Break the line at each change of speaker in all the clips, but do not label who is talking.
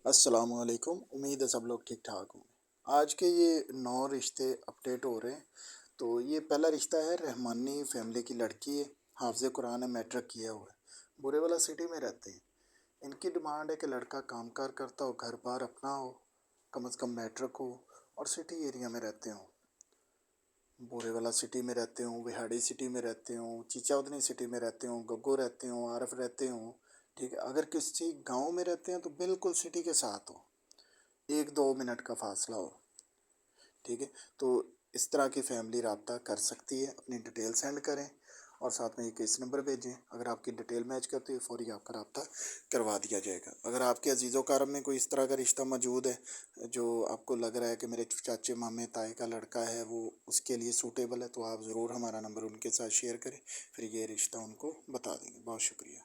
अस्सलाम वालेकुम। उम्मीद है सब लोग ठीक ठाक होंगे। आज के ये 9 रिश्ते अपडेट हो रहे हैं। तो ये पहला रिश्ता है, रहमानी फैमिली की लड़की है, हाफ़िज़ कुरान है, मैट्रिक किया हुआ है, बुरेवाला सिटी में रहते हैं। इनकी डिमांड है कि लड़का कामकार करता हो, घर बार अपना हो, कम से कम मैट्रिक हो और सिटी एरिया में रहते हों। बोरेवाला सिटी में रहते हों, विहाड़ी सिटी में रहते हों, चिचौदनी सिटी में रहते हों, गग्गो रहते हों, आरफ रहते हों। ठीक है, अगर किसी गांव में रहते हैं तो बिल्कुल सिटी के साथ हो, 1-2 मिनट का फासला हो। ठीक है, तो इस तरह की फैमिली रब्ता कर सकती है। अपनी डिटेल सेंड करें और साथ में ये केस नंबर भेजें। अगर आपकी डिटेल मैच करती है फौरी आपका रब्ता करवा दिया जाएगा। अगर आपके अजीज़ो कारम में कोई इस तरह का रिश्ता मौजूद है जो आपको लग रहा है कि मेरे चाचे मामे ताए का लड़का है, वो उसके लिए सूटेबल है, तो आप ज़रूर हमारा नंबर उनके साथ शेयर करें, फिर ये रिश्ता उनको बता देंगे। बहुत शुक्रिया।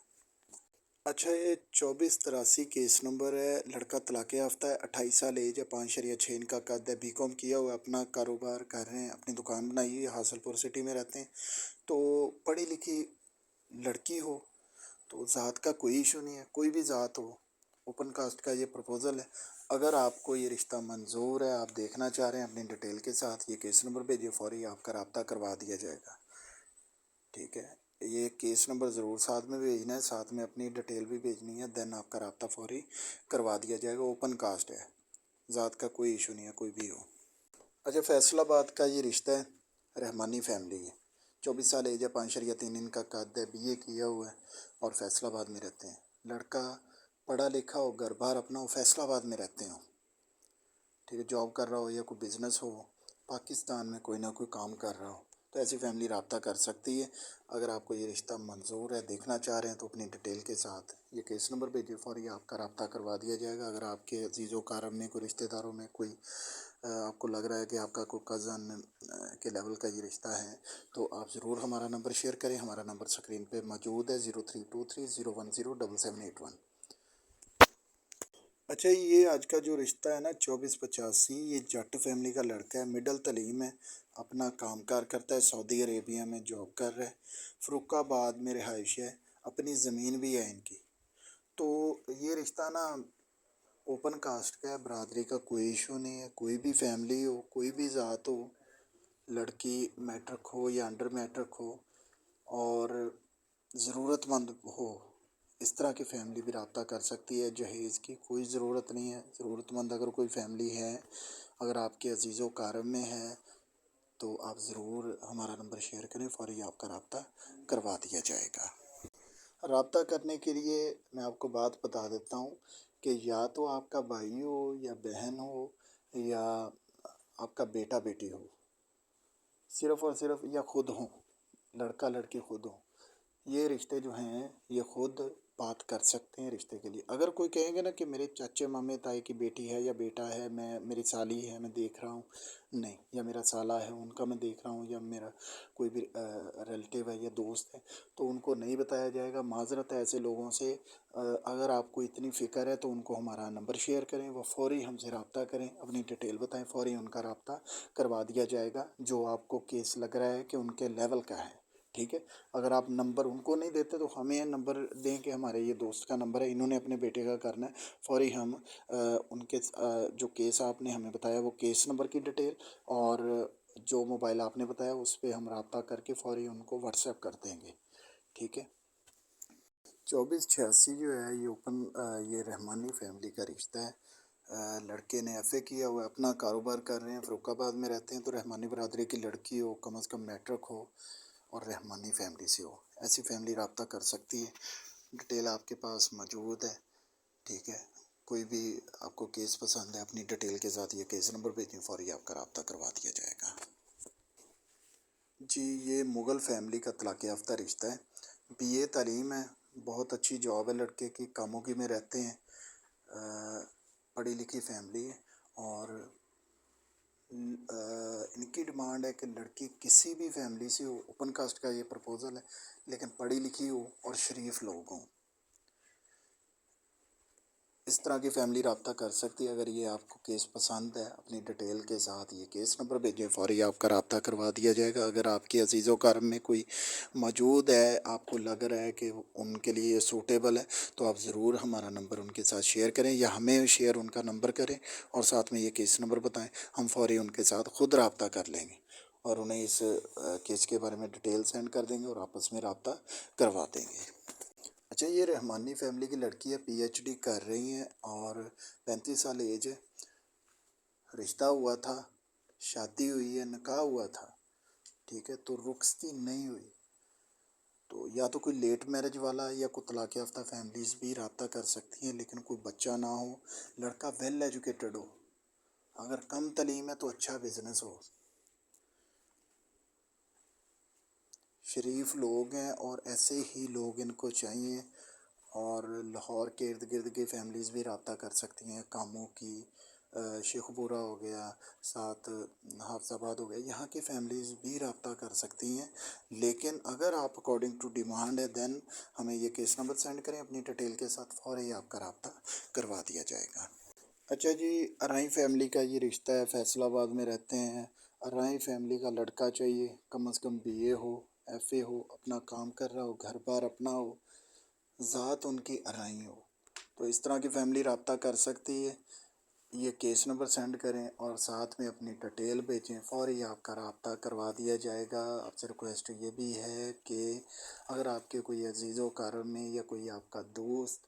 अच्छा, ये 2483 केस नंबर है। लड़का तलाक़ याफ्ता है, 28 साल एज है, 5'6" इनका कद है, बीकॉम किया हुआ है, अपना कारोबार कर रहे हैं, अपनी दुकान बनाई हुई है, हासलपुर सिटी में रहते हैं। तो पढ़ी लिखी लड़की हो तो ज़ात का कोई इशू नहीं है, कोई भी ज़ात हो। ओपन कास्ट का ये प्रपोज़ल है। अगर आपको ये रिश्ता मंजूर है, आप देखना चाह रहे हैं, अपनी डिटेल के साथ ये केस नंबर भेजिए, फौरी आपका रब्ता करवा दिया जाएगा। ठीक है, ये केस नंबर ज़रूर साथ में भेजना है, साथ में अपनी डिटेल भी भेजनी है, देन आपका रब्ता फौरी करवा दिया जाएगा। ओपन कास्ट है, ज़ात का कोई इशू नहीं है, कोई भी हो। अच्छा, फैसलाबाद का ये रिश्ता है, रहमानी फैमिली है, 24 साल एज है, 5'3" इनका कद है, बीए किया हुआ है और फैसलाबाद में रहते हैं। लड़का पढ़ा लिखा हो, घर बार अपना हो, फैसलाबाद में रहते हो। ठीक है, जॉब कर रहा हो या कोई बिज़नेस हो, पाकिस्तान में कोई ना कोई काम कर रहा हो, तो ऐसी फैमिली रब्ता कर सकती है। अगर आपको ये रिश्ता मंजूर है, देखना चाह रहे हैं, तो अपनी डिटेल के साथ ये केस नंबर भेजिए, फौरी आपका रब्ता करवा दिया जाएगा। अगर आपके अजीज़ो कारम में कोई रिश्तेदारों में कोई आपको लग रहा है कि आपका कोई कज़न के लेवल का ये रिश्ता है, तो आप ज़रूर हमारा नंबर शेयर करें। हमारा नंबर स्क्रीन पे मौजूद है, 0323010778 अच्छा, ये आज का जो रिश्ता है ना, 2485, ये जट फैमिली का लड़का है, मिडल तलीम है, अपना कामकार करता है, सऊदी अरेबिया में जॉब कर रहा है, फ़रुखाबाद में रिहाइश है, अपनी ज़मीन भी है इनकी। तो ये रिश्ता ना ओपन कास्ट का है, बरादरी का कोई इशू नहीं है, कोई भी फैमिली हो, कोई भी ज़ात हो, लड़की मैट्रिक हो या अंडर मैट्रिक हो और ज़रूरतमंद हो, इस तरह की फ़ैमिली भी रब्ता कर सकती है। जहेज़ की कोई ज़रूरत नहीं है। ज़रूरतमंद अगर कोई फ़ैमिली है, अगर आपके अजीज़ो कारम में है, तो आप ज़रूर हमारा नंबर शेयर करें, फौरी आपका रब्ता करवा दिया जाएगा। रब्ता करने के लिए मैं आपको बात बता देता हूँ कि या तो आपका भाई हो या बहन हो या आपका बेटा बेटी हो, सिर्फ़ और सिर्फ या खुद हों, लड़का लड़की खुद हों, ये रिश्ते जो हैं ये खुद बात कर सकते हैं रिश्ते के लिए। अगर कोई कहेंगे ना कि मेरे चाचे मामे ताए की बेटी है या बेटा है, मेरी साली है, मैं देख रहा हूँ, नहीं, या मेरा साला है उनका मैं देख रहा हूँ, या मेरा कोई भी रिलेटिव है या दोस्त है, तो उनको नहीं बताया जाएगा। माज़रत है ऐसे लोगों से। अगर आपको इतनी फ़िक्र है तो उनको हमारा नंबर शेयर करें, वो फ़ौरी हमसे रब्ता करें, अपनी डिटेल बताएं, फ़ौरी उनका रब्ता करवा दिया जाएगा जो आपको केस लग रहा है कि उनके लेवल का है। ठीक है, अगर आप नंबर उनको नहीं देते तो हमें नंबर दें कि हमारे ये दोस्त का नंबर है, इन्होंने अपने बेटे का करना है, फ़ौरी हम उनके जो केस आपने हमें बताया वो केस नंबर की डिटेल और जो मोबाइल आपने बताया उस पर हम रब्ता करके फ़ौरी उनको व्हाट्सएप कर देंगे। ठीक है, 2486 जो है ये ये रहमानी फैमिली का रिश्ता है। लड़के ने एफ़ए किया हुआ है, अपना कारोबार कर रहे हैं, फ़रुखाबाद में रहते हैं, तो रहमानी बरादरी की लड़की हो, कम से कम मैट्रिक हो और रहमानी फैमिली से हो, ऐसी फैमिली रब्ता कर सकती है। डिटेल आपके पास मौजूद है। ठीक है, कोई भी आपको केस पसंद है, अपनी डिटेल के साथ ये केस नंबर भेजें, फौरी आपका रब्ता करवा दिया जाएगा। जी, ये मुग़ल फैमिली का तलाक़ याफ्ता रिश्ता है, बीए तालीम है, बहुत अच्छी जॉब है लड़के की, कामोगी में रहते हैं, पढ़ी लिखी फैमिली है और इनकी डिमांड है कि लड़की किसी भी फैमिली से हो, ओपन कास्ट का ये प्रपोज़ल है, लेकिन पढ़ी लिखी हो और शरीफ लोग हों। اس طرح کی فیملی رابطہ کر سکتی ہے۔ اگر یہ آپ کو کیس پسند ہے، اپنی ڈیٹیل کے ساتھ یہ کیس نمبر بھیجیں، فوری آپ کا رابطہ کروا دیا جائے گا۔ اگر آپ کے عزیز و کرم میں کوئی موجود ہے، آپ کو لگ رہا ہے کہ ان کے لیے یہ سوٹیبل ہے، تو آپ ضرور ہمارا نمبر ان کے ساتھ شیئر کریں، یا ہمیں شیئر ان کا نمبر کریں اور ساتھ میں یہ کیس نمبر بتائیں۔ ہم فوری ان کے ساتھ خود رابطہ کر لیں گے اور انہیں اس کیس کے بارے میں ڈیٹیل سینڈ کر دیں گے اور آپس میں رابطہ کروا دیں گے۔ اچھا، یہ رحمانی فیملی کی لڑکی ہے، PhD کر رہی ہیں اور 35 سال ایج ہے، رشتہ ہوا تھا، شادی ہوئی ہے، نکاح ہوا تھا، ٹھیک ہے، تو رخصتی نہیں ہوئی۔ تو یا تو کوئی لیٹ میرج والا یا کوئی طلاق یافتہ فیملیز بھی رابطہ کر سکتی ہیں، لیکن کوئی بچہ نہ ہو، لڑکا ویل ایجوکیٹڈ ہو، اگر کم تعلیم ہے تو اچھا بزنس ہو، شریف لوگ ہیں، اور ایسے ہی لوگ ان کو چاہیے۔ اور لاہور کے ارد گرد کی فیملیز بھی رابطہ کر سکتی ہیں، کاموں کی، شیخ پورہ ہو گیا، ساتھ حافظ آباد ہو گیا، یہاں کی فیملیز بھی رابطہ کر سکتی ہیں۔ لیکن اگر آپ اکارڈنگ ٹو ڈیمانڈ ہے، دین ہمیں یہ کیس نمبر سینڈ کریں اپنی ڈیٹیل کے ساتھ، فوری آپ کا رابطہ کروا دیا جائے گا۔ اچھا جی، ارائیں فیملی کا یہ رشتہ ہے، فیصل آباد میں رہتے ہیں۔ ارائیں فیملی کا لڑکا چاہیے، کم از کم BA ہو، FA ہو، اپنا کام کر رہا ہو، گھر بار اپنا ہو، ذات ان کی ارائیں ہو، تو اس طرح کی فیملی رابطہ کر سکتی ہے۔ یہ کیس نمبر سینڈ کریں اور ساتھ میں اپنی ڈیٹیل بھیجیں، فوری آپ کا رابطہ کروا دیا جائے گا۔ آپ سے ریکویسٹ یہ بھی ہے کہ اگر آپ کے کوئی عزیز و کرم میں یا کوئی آپ کا دوست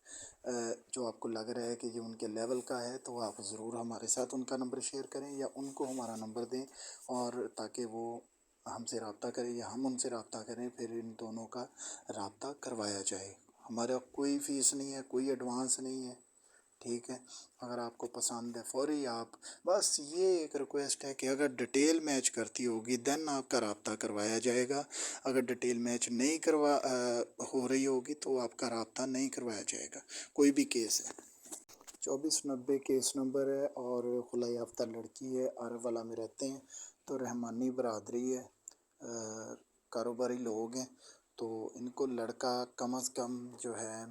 جو آپ کو لگ رہا ہے کہ یہ ان کے لیول کا ہے، تو آپ ضرور ہمارے ساتھ ان کا نمبر شیئر کریں یا ان کو ہمارا نمبر دیں، اور تاکہ وہ ہم سے رابطہ کریں یا ہم ان سے رابطہ کریں، پھر ان دونوں کا رابطہ کروایا جائے۔ ہمارا کوئی فیس نہیں ہے، کوئی ایڈوانس نہیں ہے، ٹھیک ہے۔ اگر آپ کو پسند ہے، فوری آپ، بس یہ ایک ریکویسٹ ہے کہ اگر ڈیٹیل میچ کرتی ہوگی دین آپ کا رابطہ کروایا جائے گا۔ اگر ڈیٹیل میچ نہیں ہو رہی ہوگی تو آپ کا رابطہ نہیں کروایا جائے گا، کوئی بھی کیس ہے۔ 2490 کیس نمبر ہے اور خلا یافتہ لڑکی ہے، عرب والا میں رہتے ہیں، تو رحمانی برادری ہے، کاروباری لوگ ہیں، تو ان کو لڑکا کم از کم جو ہے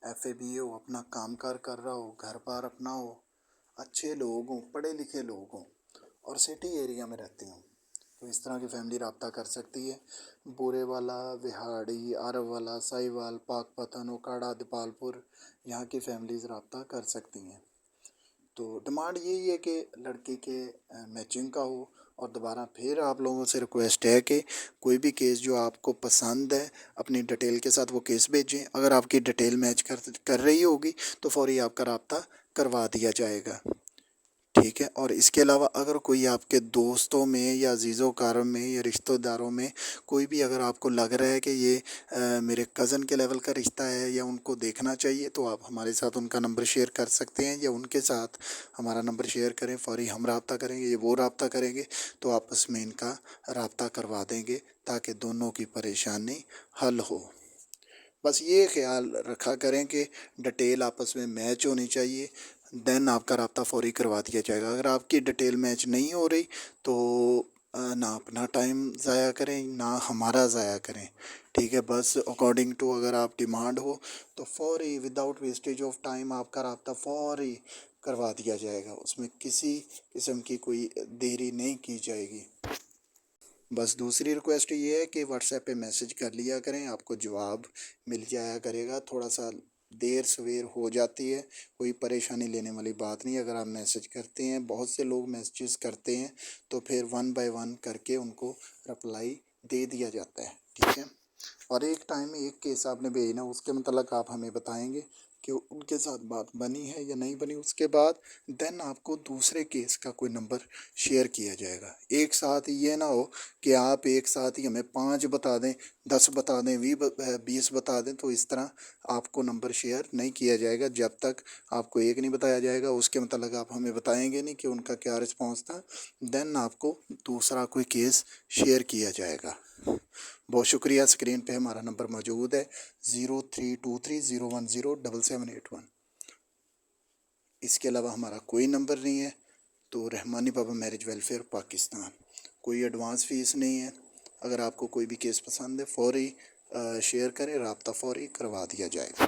FA BA ہو، اپنا کام کر رہا ہو، گھر بار اپنا ہو، اچھے لوگ ہوں، پڑھے لکھے لوگ ہوں، اور سٹی ایریا میں رہتے ہوں، تو اس طرح کی فیملی رابطہ کر سکتی ہے۔ بورے والا، وہاڑی، عرب والا، سائیوال، پاک پتن، اوکاڑا، دیپال پور، یہاں کی فیملیز رابطہ کر سکتی ہیں۔ تو ڈیمانڈ یہی ہے کہ لڑکی کے میچنگ کا ہو، اور دوبارہ پھر آپ لوگوں سے ریکویسٹ ہے کہ کوئی بھی کیس جو آپ کو پسند ہے اپنی ڈیٹیل کے ساتھ وہ کیس بھیجیں۔ اگر آپ کی ڈیٹیل میچ کر رہی ہوگی تو فوری آپ کا رابطہ کروا دیا جائے گا، ٹھیک ہے۔ اور اس کے علاوہ اگر کوئی آپ کے دوستوں میں یا عزیز و کرم میں یا رشتہ داروں میں کوئی بھی اگر آپ کو لگ رہا ہے کہ یہ میرے کزن کے لیول کا رشتہ ہے یا ان کو دیکھنا چاہیے، تو آپ ہمارے ساتھ ان کا نمبر شیئر کر سکتے ہیں، یا ان کے ساتھ ہمارا نمبر شیئر کریں، فوری ہم رابطہ کریں گے، یہ وہ رابطہ کریں گے، تو آپس میں ان کا رابطہ کروا دیں گے تاکہ دونوں کی پریشانی حل ہو۔ بس یہ خیال رکھا کریں کہ ڈیٹیل آپس میں میچ ہونی چاہیے، دین آپ کا رابطہ فوری کروا دیا جائے گا۔ اگر آپ کی ڈیٹیل میچ نہیں ہو رہی تو نہ اپنا ٹائم ضائع کریں، نہ ہمارا ضائع کریں، ٹھیک ہے۔ بس اکارڈنگ ٹو اگر آپ ڈیمانڈ ہو تو فوری وداؤٹ ویسٹیج آف ٹائم آپ کا رابطہ فوری کروا دیا جائے گا، اس میں کسی قسم کی کوئی دیری نہیں کی جائے گی۔ بس دوسری ریکویسٹ یہ ہے کہ واٹس ایپ پہ میسج کر لیا کریں، آپ کو جواب مل جایا کرے گا۔ تھوڑا سا دیر سویر ہو جاتی ہے، کوئی پریشانی لینے والی بات نہیں۔ اگر آپ میسج کرتے ہیں، بہت سے لوگ میسیجز کرتے ہیں، تو پھر 1 بائی 1 کر کے ان کو رپلائی دے دیا جاتا ہے، ٹھیک ہے۔ اور ایک ٹائم میں ایک کیس آپ نے بھیجنا، اس کے متعلق آپ ہمیں بتائیں گے کہ ان کے ساتھ بات بنی ہے یا نہیں بنی، اس کے بعد دین آپ کو دوسرے کیس کا کوئی نمبر شیئر کیا جائے گا۔ ایک ساتھ یہ نہ ہو کہ آپ ایک ساتھ ہی ہمیں 5 بتا دیں، 10 بتا دیں، 20 بتا دیں، تو اس طرح آپ کو نمبر شیئر نہیں کیا جائے گا جب تک آپ کو ایک نہیں بتایا جائے گا، اس کے متعلق آپ ہمیں بتائیں گے نہیں کہ ان کا کیا رسپانس تھا، دین آپ کو دوسرا کوئی کیس شیئر کیا جائے گا۔ بہت شکریہ۔ اسکرین پہ ہمارا نمبر موجود ہے 0323010778 اس کے علاوہ ہمارا کوئی نمبر نہیں ہے۔ تو رحمانی بابا میرج ویلفیئر پاکستان، کوئی ایڈوانس فیس نہیں ہے۔ اگر آپ کو کوئی بھی کیس پسند ہے فوری شیئر کریں، رابطہ فوری کروا دیا جائے گا۔